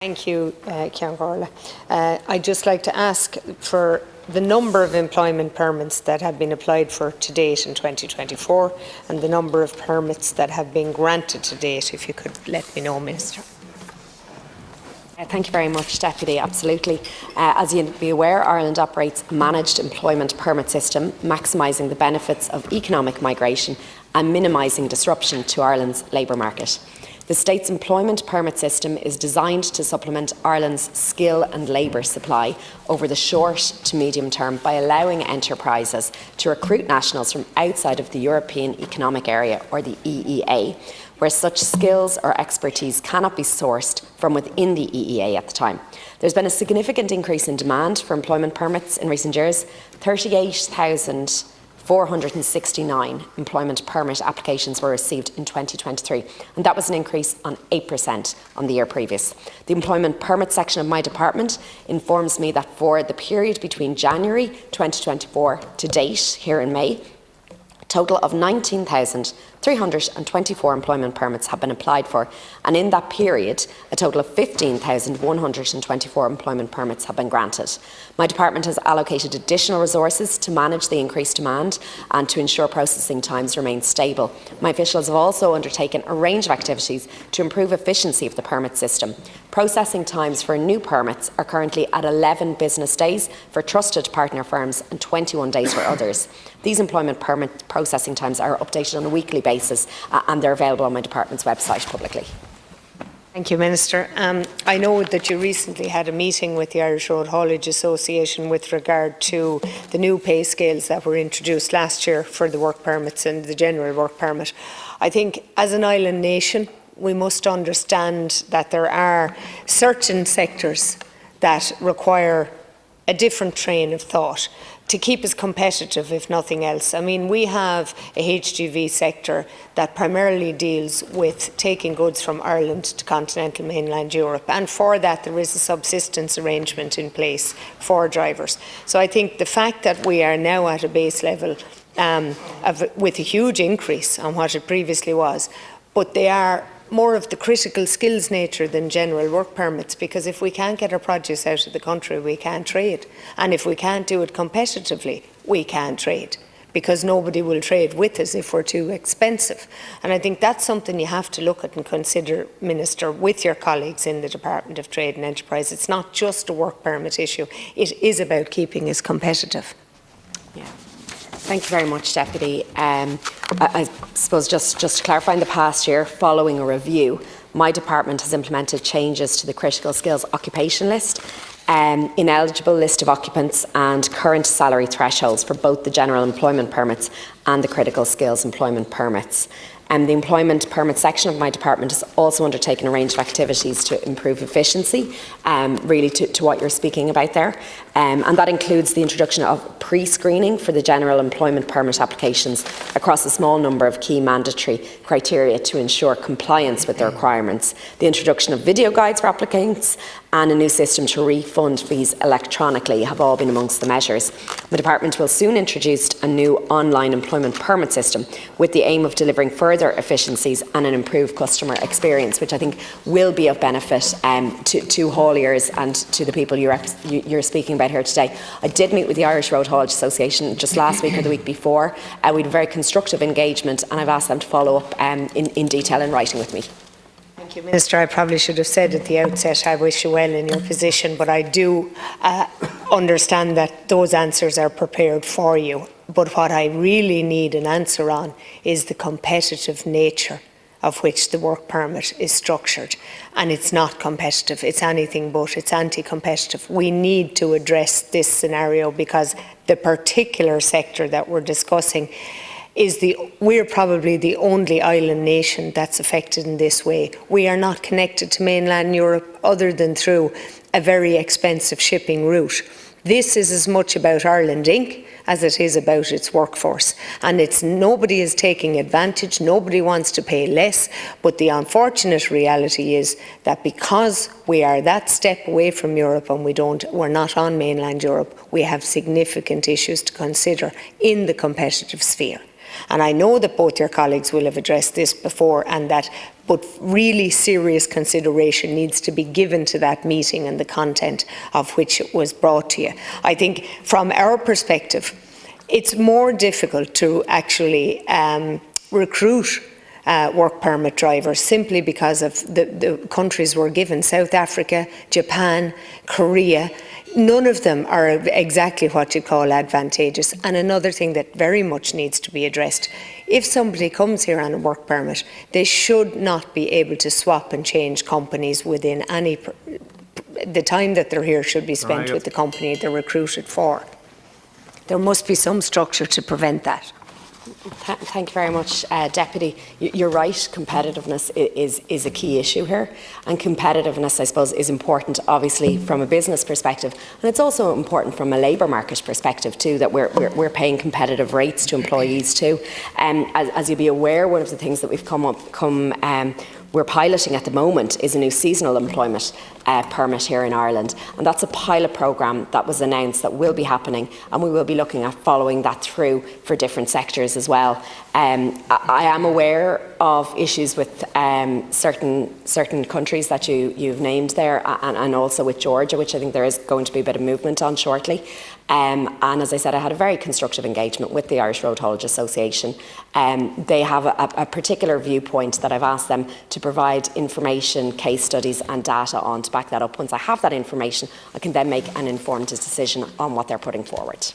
Thank you, Ceann Comhairle. I'd just like to ask for the number of employment permits that have been applied for to date in 2024 and the number of permits that have been granted to date, if you could let me know, Minister. Thank you very much, Deputy. Absolutely. As you'd be aware, Ireland operates a managed employment permit system, maximising the benefits of economic migration and minimising disruption to Ireland's labour market. The state's employment permit system is designed to supplement Ireland's skill and labour supply over the short to medium term by allowing enterprises to recruit nationals from outside of the European Economic Area, or the EEA, where such skills or expertise cannot be sourced from within the EEA at the time. There's been a significant increase in demand for employment permits in recent years. 38,469 employment permit applications were received in 2023, and that was an increase on 8% on the year previous. The employment permit section of my department informs me that for the period between January 2024 to date, here in May, a total of 19,324 employment permits have been applied for, and in that period, a total of 15,124 employment permits have been granted. My department has allocated additional resources to manage the increased demand and to ensure processing times remain stable. My officials have also undertaken a range of activities to improve efficiency of the permit system. Processing times for new permits are currently at 11 business days for trusted partner firms and 21 days for others. These employment permit processing times are updated on a weekly basis and they're available on my department's website publicly. Thank you, Minister. I know that you recently had a meeting with the Irish Road Haulage Association with regard to the new pay scales that were introduced last year for the work permits and the general work permit. I think as an island nation, we must understand that there are certain sectors that require a different train of thought to keep us competitive, if nothing else. I mean, we have a HGV sector that primarily deals with taking goods from Ireland to continental mainland Europe, and for that there is a subsistence arrangement in place for drivers. So I think the fact that we are now at a base level with a huge increase on what it previously was, but they are more of the critical skills nature than general work permits, because if we can't get our produce out of the country, we can't trade. And if we can't do it competitively, we can't trade, because nobody will trade with us if we're too expensive. And I think that's something you have to look at and consider, Minister, with your colleagues in the Department of Trade and Enterprise. It's not just a work permit issue, it is about keeping us competitive. Yeah. Thank you very much, Deputy. I suppose just to clarify, in the past year, following a review, my department has implemented changes to the critical skills occupation list, ineligible list of occupants and current salary thresholds for both the general employment permits and the critical skills employment permits. The employment permit section of my department has also undertaken a range of activities to improve efficiency, really to what you're speaking about there. And that includes the introduction of pre-screening for the general employment permit applications across a small number of key mandatory criteria to ensure compliance with the requirements, the introduction of video guides for applicants, and a new system to refund fees electronically have all been amongst the measures. My department will soon introduce a new online employment permit system with the aim of delivering further efficiencies and an improved customer experience, which I think will be of benefit to hauliers and to the people you're speaking about here today. I did meet with the Irish Road Haulage Association just last week or the week before. We had a very constructive engagement, and I've asked them to follow up in detail in writing with me. Thank you, Minister. I probably should have said at the outset I wish you well in your position, but I do understand that those answers are prepared for you. But what I really need an answer on is the competitive nature of which the work permit is structured. And it's not competitive, it's anything but, it's anti-competitive. We need to address this scenario, because the particular sector that we're discussing we're probably the only island nation that's affected in this way. We are not connected to mainland Europe other than through a very expensive shipping route. This is as much about Ireland Inc. as it is about its workforce. And nobody is taking advantage, nobody wants to pay less, but the unfortunate reality is that because we are that step away from Europe and we're not on mainland Europe, we have significant issues to consider in the competitive sphere. And I know that both your colleagues will have addressed this before, and that but really serious consideration needs to be given to that meeting and the content of which it was brought to you. I think from our perspective, it's more difficult to actually recruit work permit drivers simply because of the countries we're given: South Africa, Japan, Korea. None of them are exactly what you call advantageous. And another thing that very much needs to be addressed: if somebody comes here on a work permit, they should not be able to swap and change companies within the time that they're here should be spent with the company they're recruited for. There must be some structure to prevent that. Thank you very much, Deputy. You're right, competitiveness is a key issue here, and competitiveness, I suppose, is important obviously from a business perspective, and it's also important from a labour market perspective too, that we're paying competitive rates to employees too. As you'll be aware, one of the things that we're piloting at the moment is a new seasonal employment permit here in Ireland, and that's a pilot programme that was announced that will be happening, and we will be looking at following that through for different sectors as well. I am aware of issues with certain countries that you've named there, and also with Georgia, which I think there is going to be a bit of movement on shortly. And as I said, I had a very constructive engagement with the Irish Road Haulage Association. They have a particular viewpoint that I've asked them to provide information, case studies and data on to back that up. Once I have that information, I can then make an informed decision on what they're putting forward.